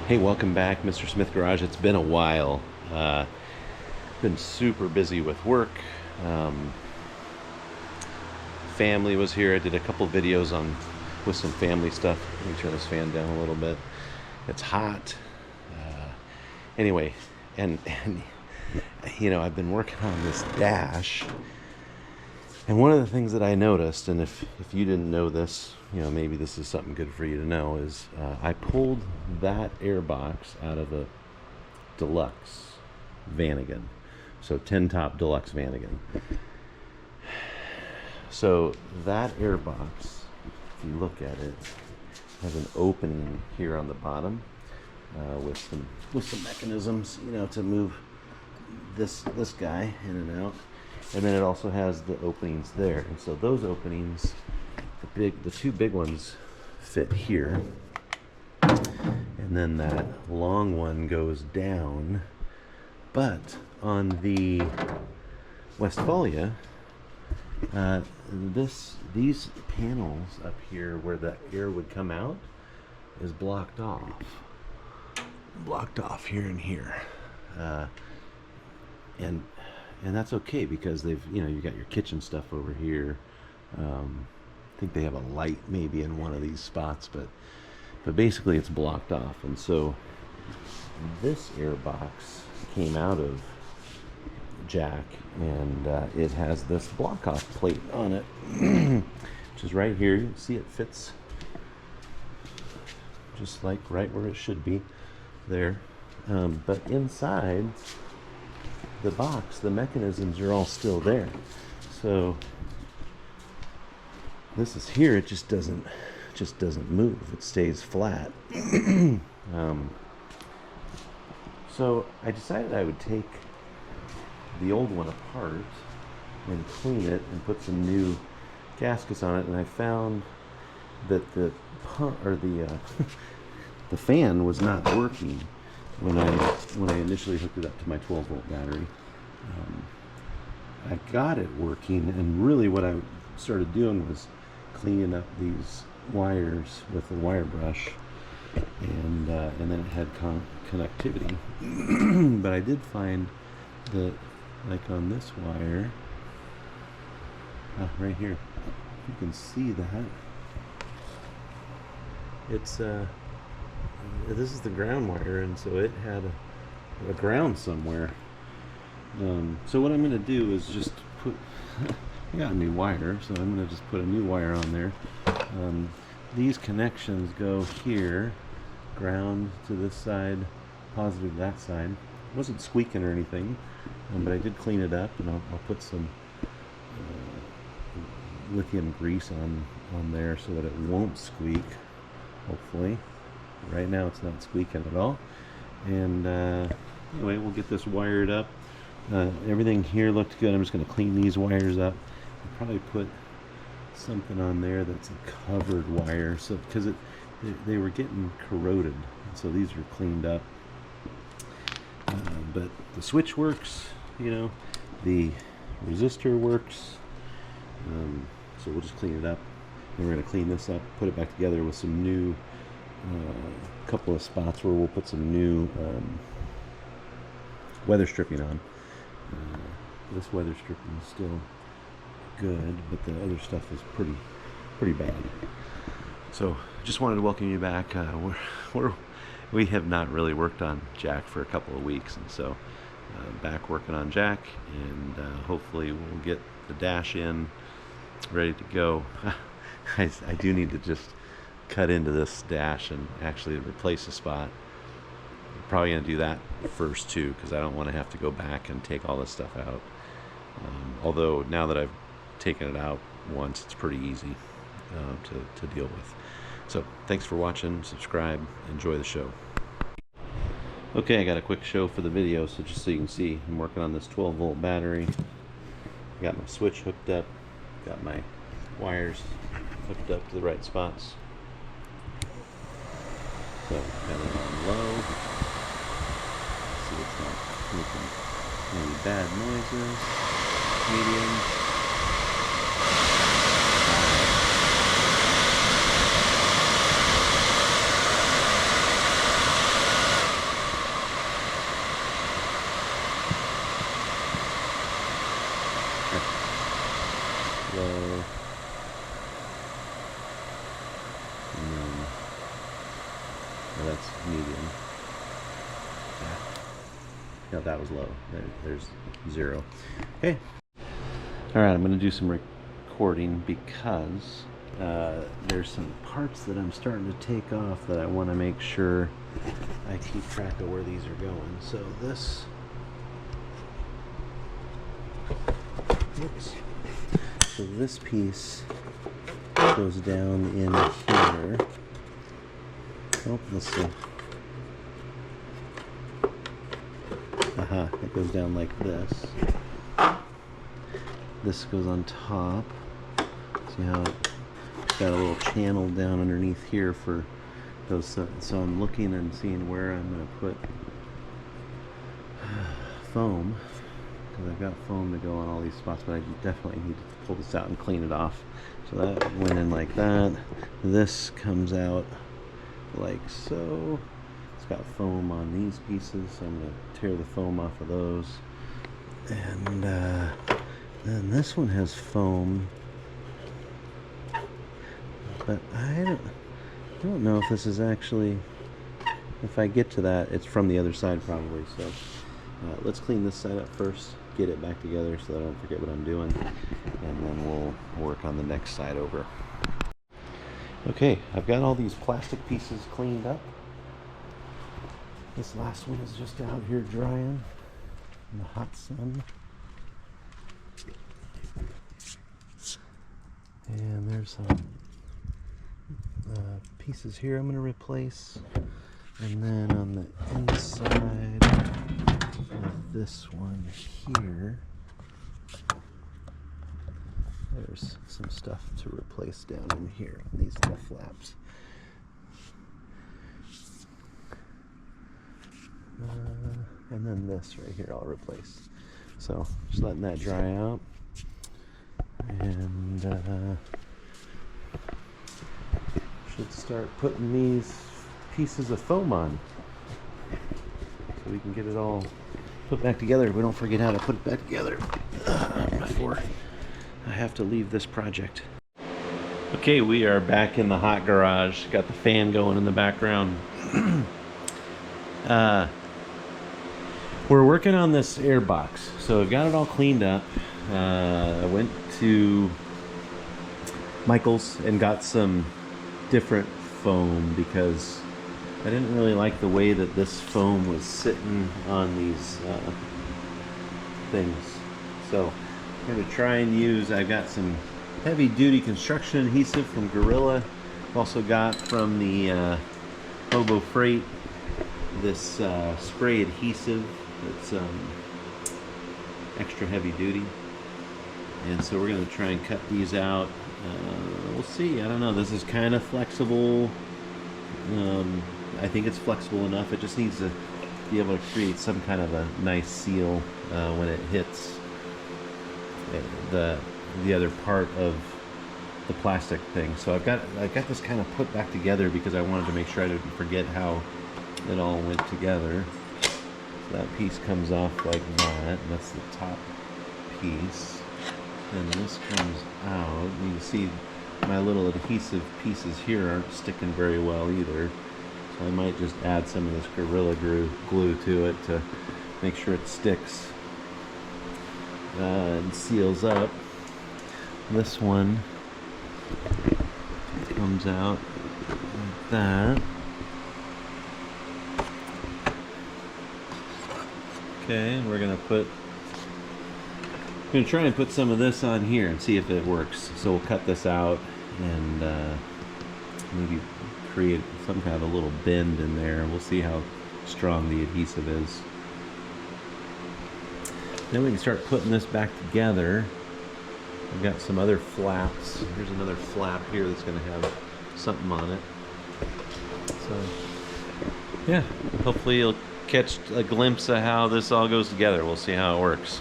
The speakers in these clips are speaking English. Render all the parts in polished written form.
Hey, welcome back, Mr. Smith Garage. It's been a while. Been super busy with work. Um, Family was here. I did a couple videos on with some family stuff. Let me turn this fan down a little bit. It's hot. Anyway, and I've been working on this dash. And one of the things that I noticed, and if you didn't know this, maybe this is something good for you to know, is I pulled that airbox out of a deluxe Vanagon. So 10 top deluxe Vanagon. So that airbox, if you look at it, has an opening here on the bottom with some mechanisms, to move this guy in and out. And then it also has the openings there. And so those openings, the two big ones fit here. And then that long one goes down. But on the Wesfalia, these panels up here where the air would come out is blocked off. Blocked off here and here. And that's okay because they've, you got your kitchen stuff over here. I think they have a light maybe in one of these spots, but basically it's blocked off. And so this airbox came out of jack, and it has this block off plate on it, which is right here. You can see it fits just like right where it should be there. But inside the box, the mechanisms are all still there. So this is here, it just doesn't move. It stays flat. So I decided I would take the old one apart and clean it and put some new gaskets on it, and I found that the the fan was not working when I initially hooked it up to my 12-volt battery. I got it working, and really what I started doing was cleaning up these wires with a wire brush, and then it had connectivity. But I did find that, like on this wire, right here, you can see that it's this is the ground wire, and so it had a ground somewhere. So what I'm going to do is just put I got a new wire, so I'm going to just put a new wire on there. These connections go here, ground to this side, positive to that side. It wasn't squeaking or anything, but I did clean it up, and I'll put some lithium grease on there so that it won't squeak, hopefully. Right now it's not squeaking at all. And anyway, we'll get this wired up. Everything here looked good. I'm just going to clean these wires up. I'll probably put something on there that's a covered wire, so because they were getting corroded, so these are cleaned up. But the switch works, the resistor works, so we'll just clean it up. And we're going to clean this up, put it back together with some new couple of spots where we'll put some new weather stripping on. This weather stripping is still good, but the other stuff is pretty bad. So just wanted to welcome you back. We have not really worked on Jack for a couple of weeks, and so back working on Jack, and hopefully we'll get the dash in ready to go. I do need to just cut into this dash and actually replace a spot. I'm probably going to do that first too, because I don't want to have to go back and take all this stuff out. Although now that I've taken it out once, it's pretty easy to deal with. So thanks for watching. Subscribe. Enjoy the show. Okay, I got a quick show for the video, so just so you can see, I'm working on this 12-volt battery. Got my switch hooked up. Got my wires hooked up to the right spots. So got it on low. See it's not making any bad noises. Medium. Oh, that's medium. Yeah. No, that was low. There's 0. Okay. All right, I'm going to do some recording because there's some parts that I'm starting to take off that I want to make sure I keep track of where these are going. So this, oops. So this piece goes down in here. Oh, let's see. Aha, it goes down like this. This goes on top. See how it's got a little channel down underneath here for those. So I'm looking and seeing where I'm going to put foam, because I've got foam to go on all these spots, but I definitely need to pull this out and clean it off. So that went in like that. This comes out like so. It's got foam on these pieces, so I'm going to tear the foam off of those. And then this one has foam, but I don't know if this is actually, if I get to that, it's from the other side probably. So let's clean this side up first, get it back together so that I don't forget what I'm doing, and then we'll work on the next side over. Okay, I've got all these plastic pieces cleaned up. This last one is just out here drying in the hot sun. And there's some pieces here I'm going to replace. And then on the inside of this one here, there's some stuff to replace down in here on these little flaps. And then this right here I'll replace. So just letting that dry out. And should start putting these pieces of foam on so we can get it all put back together. We don't forget how to put it back together before I have to leave this project. Okay, we are back in the hot garage. Got the fan going in the background. We're working on this airbox, so I've got it all cleaned up. I went to Michael's and got some different foam because I didn't really like the way that this foam was sitting on these things. So I'm going to try and use, I've got some heavy duty construction adhesive from Gorilla. I've also got from the Hobo Freight this spray adhesive that's extra heavy duty. And so we're going to try and cut these out. We'll see. I don't know. This is kind of flexible. I think it's flexible enough. It just needs to be able to create some kind of a nice seal when it hits the other part of the plastic thing. So I've got this kind of put back together because I wanted to make sure I didn't forget how it all went together. So that piece comes off like that. That's the top piece. And this comes out. You can see my little adhesive pieces here aren't sticking very well either. So I might just add some of this Gorilla glue to it to make sure it sticks and seals up. This one comes out like that. Okay, and we're going to try and put some of this on here and see if it works. So we'll cut this out and maybe create some kind of a little bend in there. We'll see how strong the adhesive is. Then we can start putting this back together. I've got some other flaps. Here's another flap here that's going to have something on it. So yeah, hopefully you'll catch a glimpse of how this all goes together. We'll see how it works.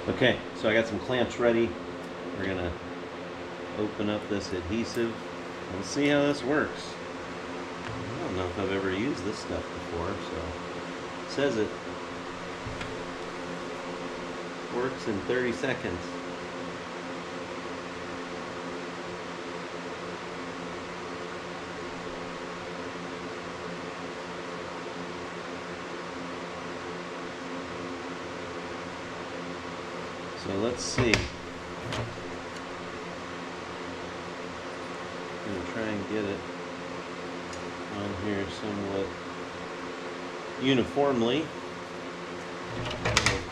Okay, so I got some clamps ready. We're gonna open up this adhesive and see how this works. I don't know if I've ever used this stuff before, so it says it works in 30 seconds. So let's see. I'm going to try and get it on here somewhat uniformly.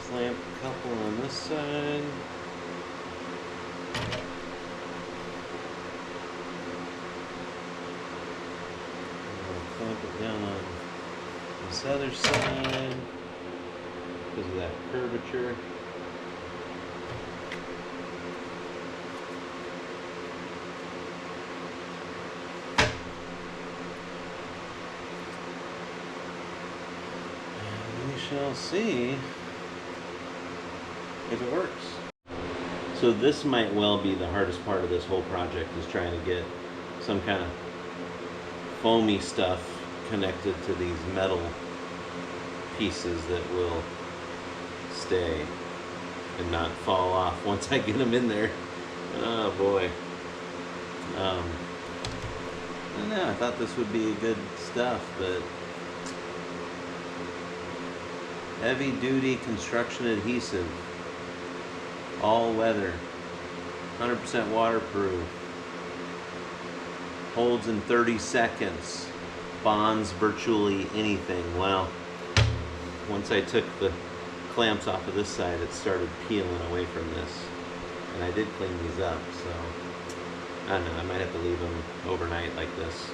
Clamp a couple on this side. Clamp it down on this other side because of that curvature. And we shall see if it works. So this might well be the hardest part of this whole project, is trying to get some kind of foamy stuff connected to these metal pieces that will stay and not fall off once I get them in there. Oh boy. I don't know, I thought this would be good stuff, but heavy duty construction adhesive, all weather, 100% waterproof, holds in 30 seconds, bonds virtually anything. Well, once I took the clamps off of this side, it started peeling away from this, and I did clean these up, so I don't know, I might have to leave them overnight like this.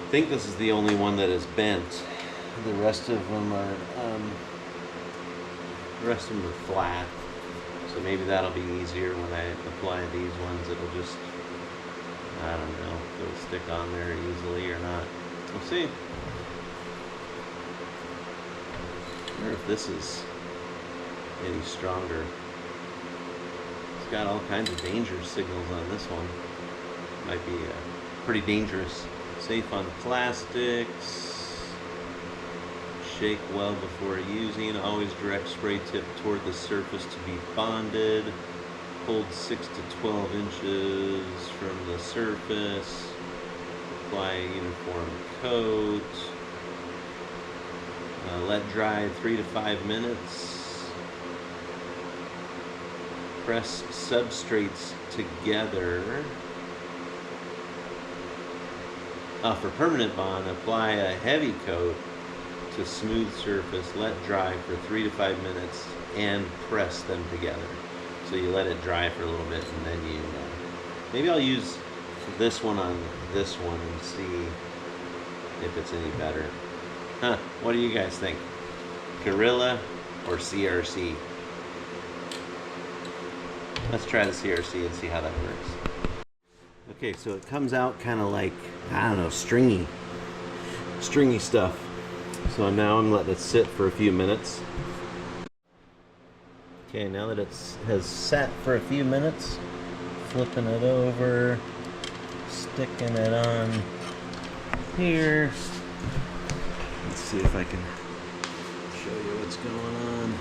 I think this is the only one that is bent. The rest of them are flat, so maybe that'll be easier when I apply these ones. It'll just, I don't know if it'll stick on there easily or not. We'll see. I wonder if this is any stronger. It's got all kinds of danger signals on this one. Might be pretty dangerous. Safe on plastics. Shake well before using. Always direct spray tip toward the surface to be bonded. Hold 6 to 12 inches from the surface. Apply a uniform coat. Let dry 3 to 5 minutes. Press substrates together. For permanent bond, apply a heavy coat to smooth surface. Let dry for 3 to 5 minutes and press them together. So you let it dry for a little bit, and then you maybe I'll use this one on this one and see if it's any better. Huh, what do you guys think? Gorilla or CRC? Let's try the CRC and see how that works. Okay, so it comes out kind of like, I don't know, stringy stuff. So now I'm letting it sit for a few minutes. Okay, now that it has sat for a few minutes, flipping it over, sticking it on here. Let's see if I can show you what's going on.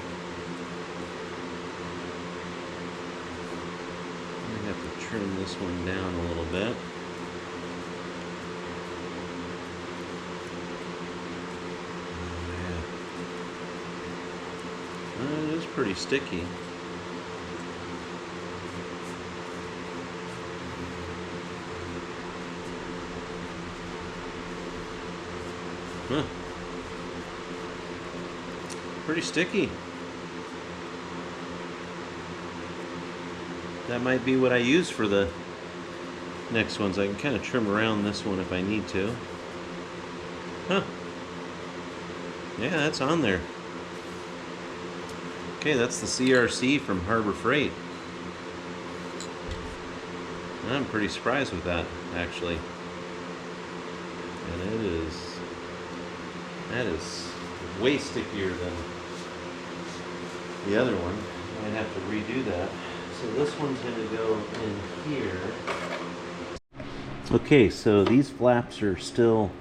I'm gonna have to trim this one down a little bit. It is pretty sticky. Huh. Pretty sticky. That might be what I use for the next ones. I can kind of trim around this one if I need to. Huh. Yeah, that's on there. Okay, that's the CRC from Harbor Freight. I'm pretty surprised with that, actually. And that is way stickier than the other one. I might have to redo that. So this one's going to go in here. Okay, so these flaps are still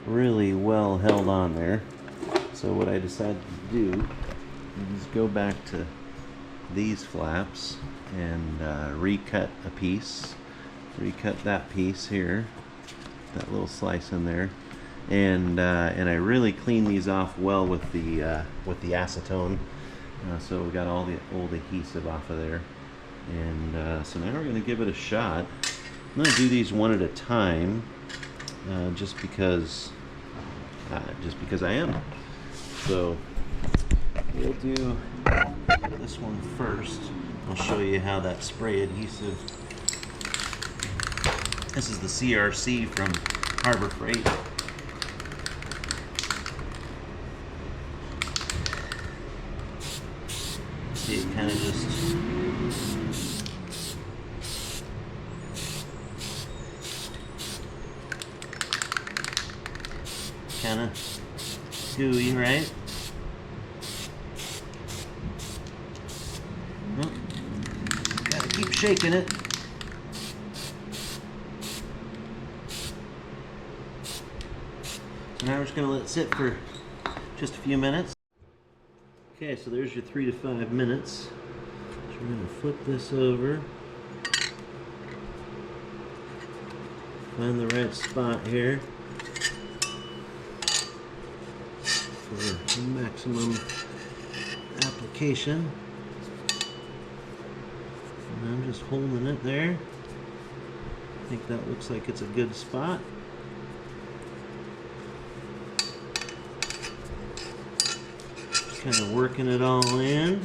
really well held on there. So what I decided to do is go back to these flaps and recut a piece. Recut that piece here, that little slice in there, and I really clean these off well with the acetone So we got all the old adhesive off of there. And so now we're going to give it a shot. I'm going to do these one at a time, just because I am. So we'll do this one first. I'll show you how that spray adhesive. This is the CRC from Harbor Freight. See, it kind of just kind of gooey, right? Well, gotta keep shaking it. So now we're just gonna let it sit for just a few minutes. Okay, so there's your 3 to 5 minutes. So we're gonna flip this over. Find the right spot here for maximum application. And I'm just holding it there. I think that looks like it's a good spot. Just kind of working it all in.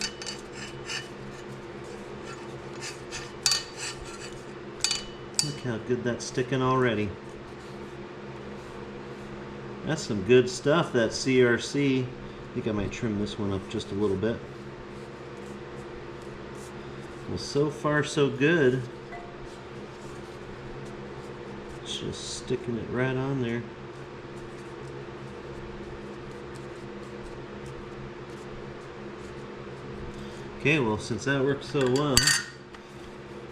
Look how good that's sticking already. That's some good stuff, that CRC. I think I might trim this one up just a little bit. Well, so far so good. It's just sticking it right on there. Okay, well, since that works so well,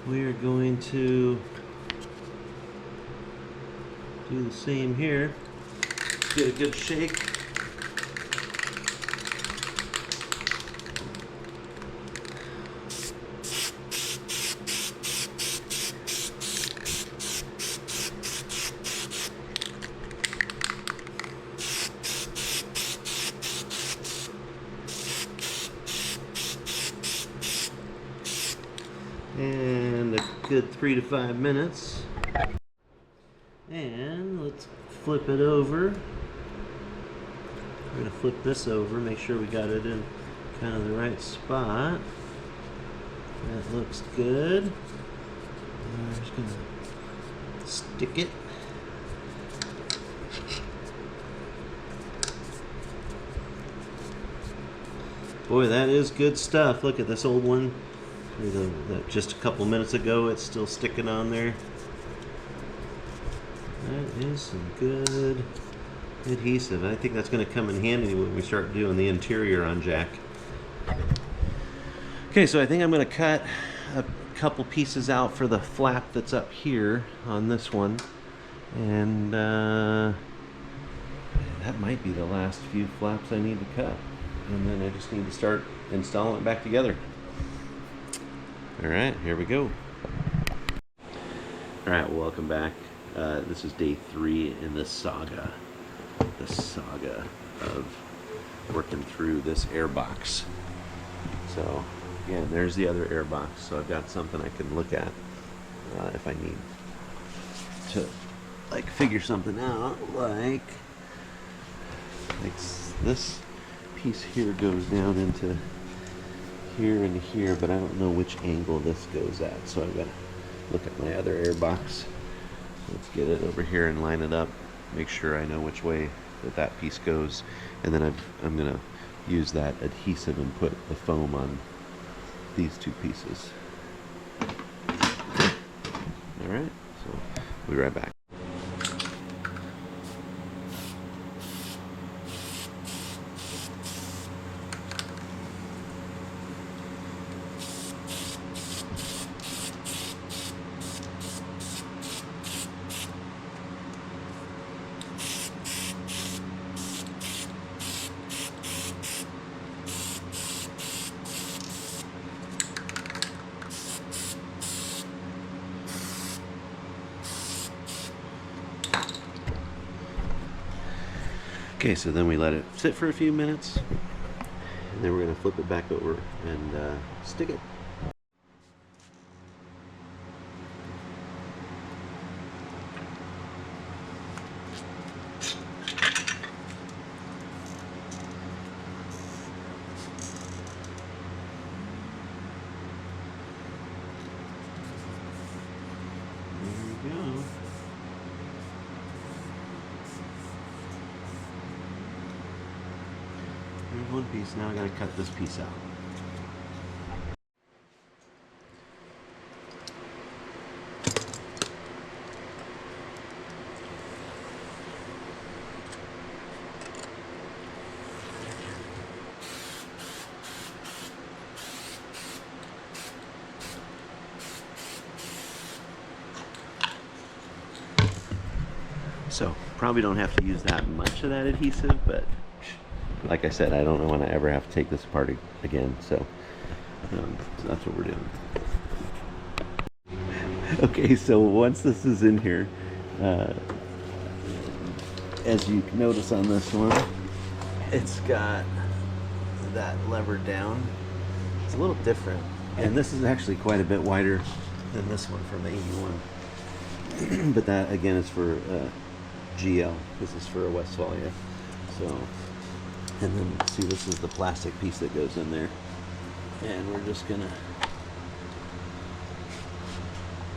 we are going to do the same here. Get a good shake. And a good 3 to 5 minutes. And let's flip it over. We're going to flip this over, make sure we got it in kind of the right spot. That looks good. And we're just going to stick it. Boy, that is good stuff. Look at this old one. Just a couple minutes ago, it's still sticking on there. That is some good adhesive. I think that's going to come in handy when we start doing the interior on Jack. Okay, so I think I'm going to cut a couple pieces out for the flap that's up here on this one, and that might be the last few flaps I need to cut, and then I just need to start installing it back together. Alright, here we go. Alright, welcome back. This is day 3 in this saga. The saga of working through this airbox. So, again, there's the other airbox. So I've got something I can look at if I need to, like, figure something out. Like this piece here goes down into here and here, but I don't know which angle this goes at. So I've got to look at my other airbox. Let's get it over here and line it up. Make sure I know which way that piece goes, and then I'm gonna use that adhesive and put the foam on these two pieces. All right, so we'll be right back. Okay, so then we let it sit for a few minutes, And then we're going to flip it back over and stick it. There we go. There's one piece. Now I gotta cut this piece out. So probably don't have to use that much of that adhesive, but like I said, I don't want to ever have to take this apart again, so that's what we're doing. Okay, so once this is in here, as you can notice on this one, it's got that lever down. It's a little different, and this is actually quite a bit wider than this one from the 81. But that again is for GL. This is for a Westfalia. So, and then see, this is the plastic piece that goes in there, and we're just gonna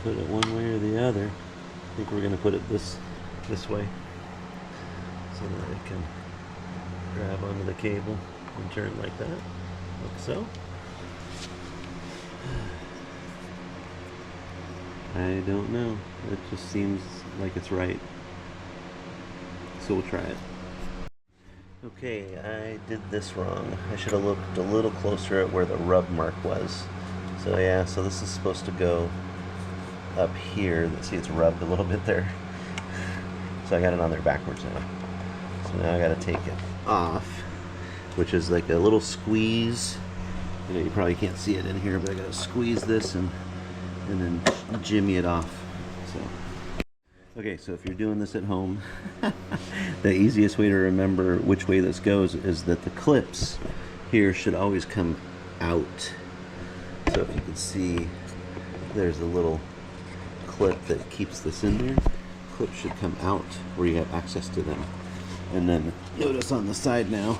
put it one way or the other. I think we're gonna put it this way so that it can grab onto the cable and turn like that, like so. I don't know. It just seems like it's right. So we'll try it. Okay, I did this wrong. I should have looked a little closer at where the rub mark was. So yeah, so this is supposed to go up here. See, it's rubbed a little bit there. So I got it on there backwards now. So now I got to take it off, which is like a little squeeze. You know, you probably can't see it in here, but I got to squeeze this and then jimmy it off. So. Okay, so if you're doing this at home, the easiest way to remember which way this goes is that the clips here should always come out. So if you can see, there's a little clip that keeps this in there. Clips should come out where you have access to them. And then notice on the side now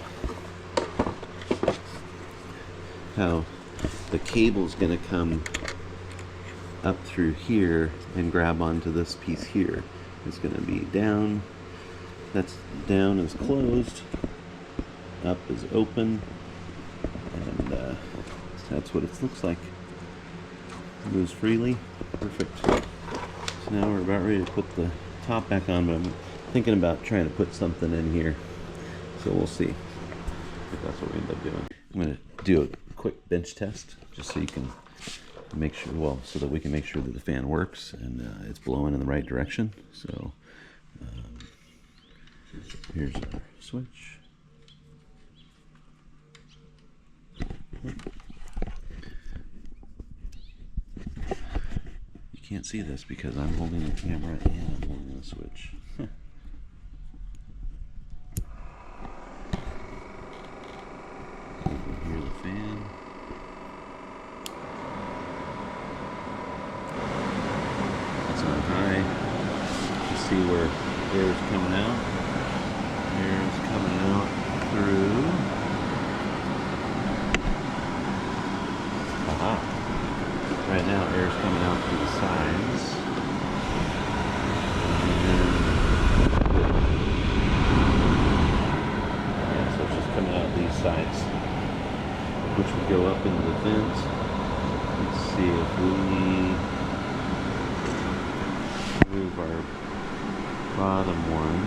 how the cable's going to come up through here and grab onto this piece here. It's going to be down. That's down is closed, up is open, and that's what it looks like. It moves freely. Perfect. So now we're about ready to put the top back on, but I'm thinking about trying to put something in here. So we'll see if that's what we end up doing. I'm going to do a quick bench test just so you can make sure, well, so that we can make sure that the fan works and it's blowing in the right direction. So here's our switch. You can't see this because I'm holding the camera and I'm holding the switch. You can hear the fan. High. You see where air is coming out. Air is coming out through. Aha. Right now, air is coming out through the sides. Yeah, so it's just coming out these sides, which would go up into the vent. Let's see if we move our bottom one.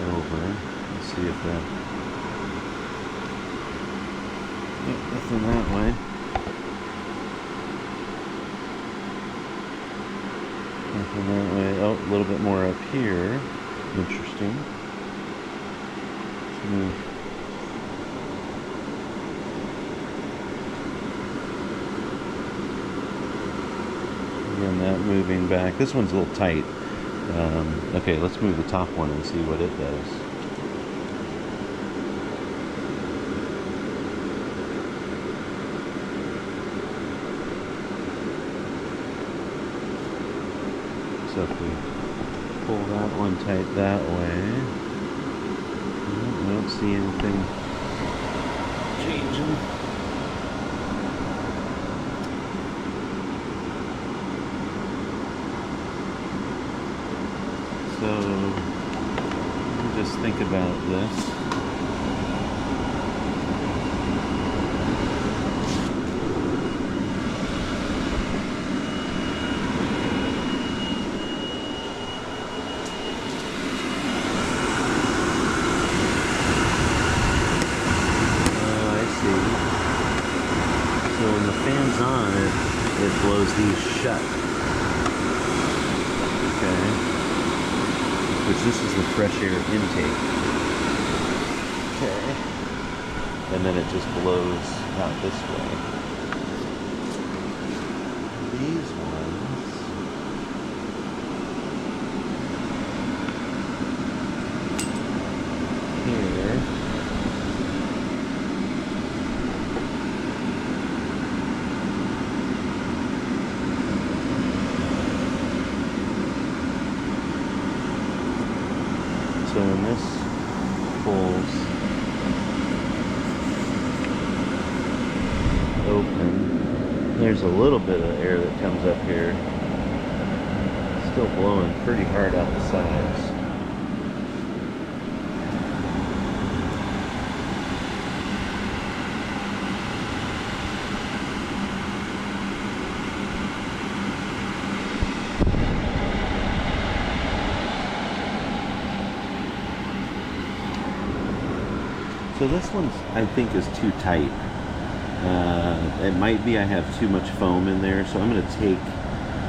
Over. Let's see if that. Nope, nothing that way. Nothing that way. Oh, a little bit more up here. Interesting. Let's move. Again, that moving back. This one's a little tight. Okay, let's move the top one and see what it does. So if we pull that one tight that way, I don't see anything changing. So just think about this. So when the fan's on, it blows these shut. Okay. Which this is the fresh air intake. Okay. And then it just blows out this way. These ones. Here. So when this pulls open, there's a little bit of air that comes up here. Still blowing pretty hard out the sides. So this one, I think, is too tight. It might be I have too much foam in there, so I'm going to take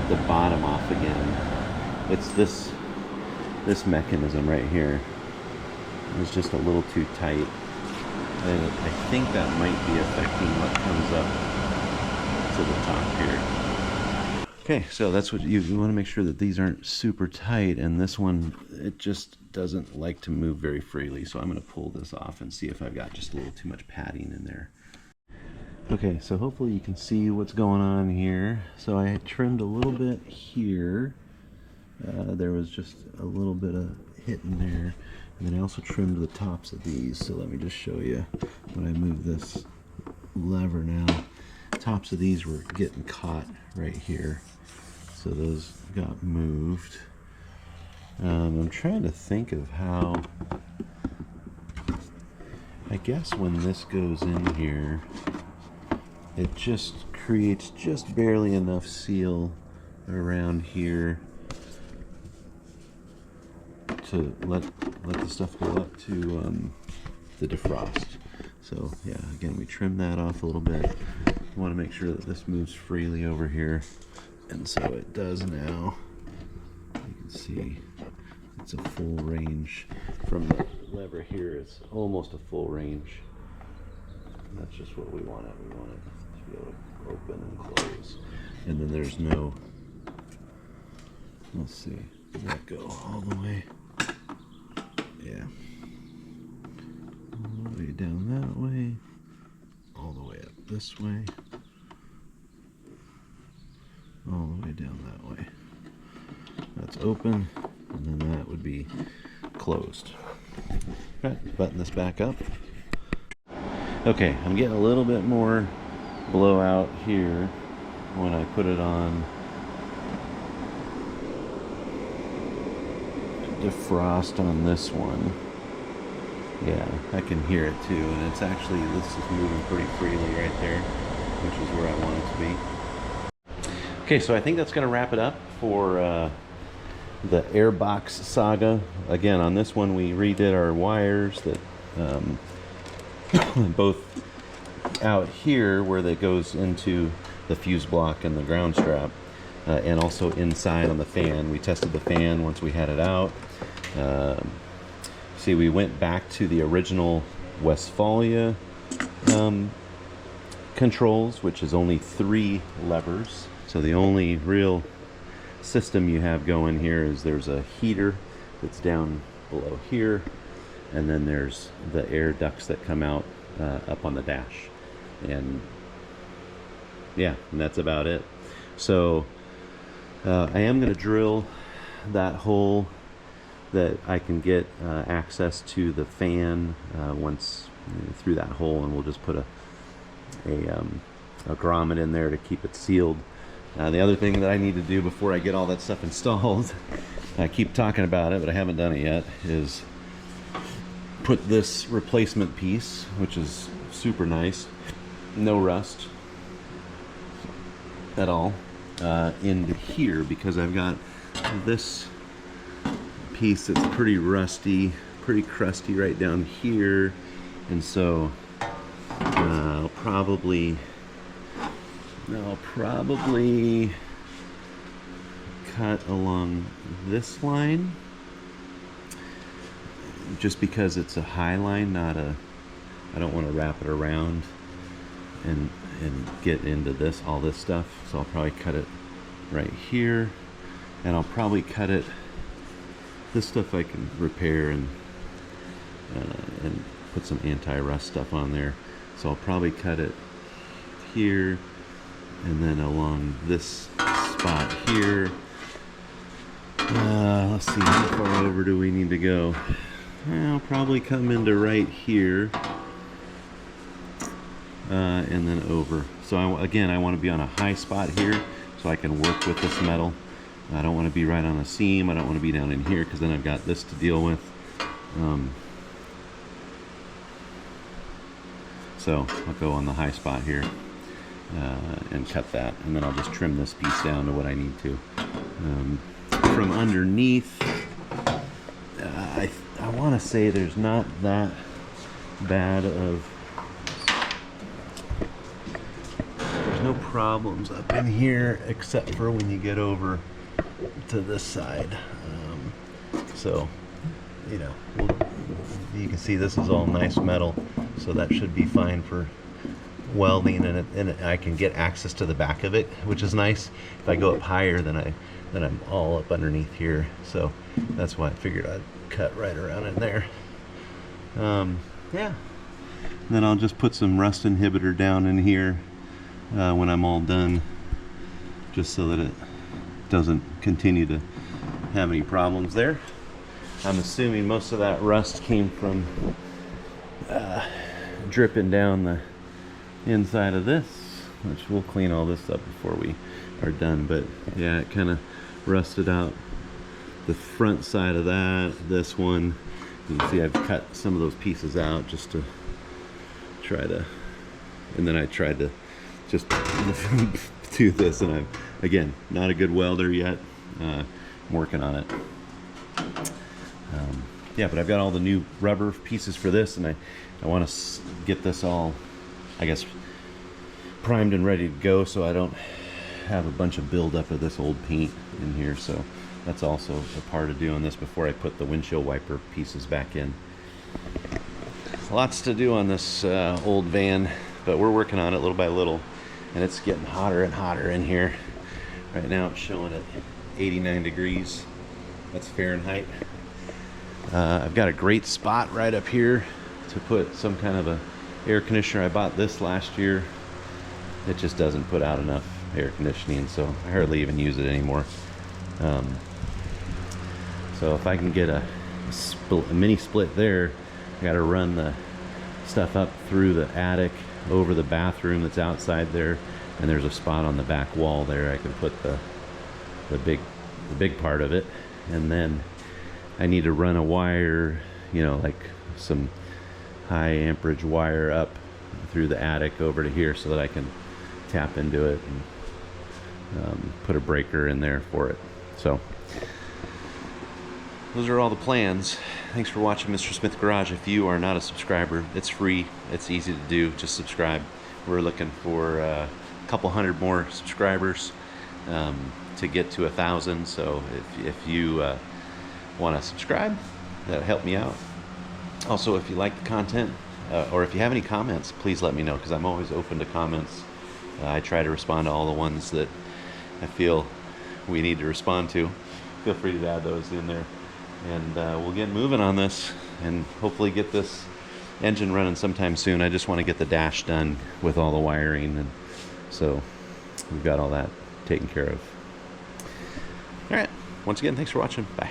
the bottom off again. It's this mechanism right here. It's just a little too tight. And I think that might be affecting what comes up to the top here. Okay, so that's what you want to make sure that these aren't super tight, and this one, it just doesn't like to move very freely. So I'm going to pull this off and see if I've got just a little too much padding in there. Okay, so hopefully you can see what's going on here. So I trimmed a little bit here. There was just a little bit of hit in there. And then I also trimmed the tops of these. So let me just show you when I move this lever now. Tops of these were getting caught right here. So those got moved. I'm trying to think of how, I guess when this goes in here, it just creates just barely enough seal around here to let the stuff go up to the defrost. So yeah, again, we trim that off a little bit. We want to make sure that this moves freely over here, and so it does now. You can see it's a full range. From the lever here, it's almost a full range. And that's just what we want it. We want it to be able to open and close. And then there's no, let's see, does that go all the way? Yeah. All the way down that way, all the way up this way, all the way down that way. That's open, and then that would be closed. Okay, button this back up. Okay, I'm getting a little bit more blowout here when I put it on defrost on this one. Yeah, I can hear it too, and it's actually, this is moving pretty freely right there, which is where I want it to be. Okay, so I think that's going to wrap it up for the Airbox saga. Again, on this one we redid our wires that both out here where that goes into the fuse block and the ground strap, and also inside on the fan. We tested the fan once we had it out. See, we went back to the original Wesfalia controls, which is only 3 levers. So the only real system you have going here is there's a heater that's down below here, and then there's the air ducts that come out up on the dash, and yeah, and that's about it. So I am going to drill that hole that I can get access to the fan once through that hole, and we'll just put a grommet in there to keep it sealed. The other thing that I need to do before I get all that stuff installed, I keep talking about it but I haven't done it yet, is put this replacement piece, which is super nice, no rust at all, into here, because I've got this piece that's pretty rusty, pretty crusty right down here, and so I'll probably cut along this line, just because it's a high line, not a, I don't want to wrap it around and get into this, all this stuff. So I'll probably cut it right here, and I'll probably cut it, this stuff I can repair and put some anti-rust stuff on there. So I'll probably cut it here, and then along this spot here. Let's see, how far over do we need to go? I'll probably come into right here, and then over. So again, I want to be on a high spot here so I can work with this metal. I don't want to be right on a seam. I don't want to be down in here, because then I've got this to deal with. So I'll go on the high spot here and cut that, and then I'll just trim this piece down to what I need to. From underneath, I want to say there's not that bad of, there's no problems up in here except for when you get over to this side. So, you know, you can see this is all nice metal, so that should be fine for welding, and I can get access to the back of it, which is nice. If I go up higher, then I'm all up underneath here, so that's why I figured I'd cut right around in there. Yeah, and then I'll just put some rust inhibitor down in here when I'm all done, just so that it doesn't continue to have any problems there. I'm assuming most of that rust came from dripping down the inside of this, which we'll clean all this up before we are done. But yeah, it kind of rusted out the front side of that, this one. You can see I've cut some of those pieces out just to try to, and then I tried to just do this, and I'm, again, not a good welder yet. I'm working on it. Yeah, but I've got all the new rubber pieces for this, and I want to get this all, I guess, primed and ready to go, so I don't have a bunch of buildup of this old paint in here. So that's also a part of doing this before I put the windshield wiper pieces back in. Lots to do on this old van, but we're working on it little by little, and it's getting hotter and hotter in here. Right now it's showing at 89 degrees. That's Fahrenheit. I've got a great spot right up here to put some kind of a air conditioner. I bought this last year. It just doesn't put out enough air conditioning, so I hardly even use it anymore. So if I can get a mini split there, I got to run the stuff up through the attic over the bathroom that's outside there, and there's a spot on the back wall there I can put the big part of it. And then I need to run a wire, you know, like some high amperage wire up through the attic over to here, so that I can tap into it and put a breaker in there for it. So those are all the plans. Thanks for watching Mr. Smith Garage. If you are not a subscriber, it's free, it's easy to do, just subscribe. We're looking for a couple hundred more subscribers to get to 1,000. So if you want to subscribe, that'll help me out. Also, if you like the content, or if you have any comments, please let me know, because I'm always open to comments. I try to respond to all the ones that I feel we need to respond to, feel free to add those in there. And we'll get moving on this and hopefully get this engine running sometime soon. I just want to get the dash done with all the wiring, and so we've got all that taken care of. All right. Once again, thanks for watching. Bye.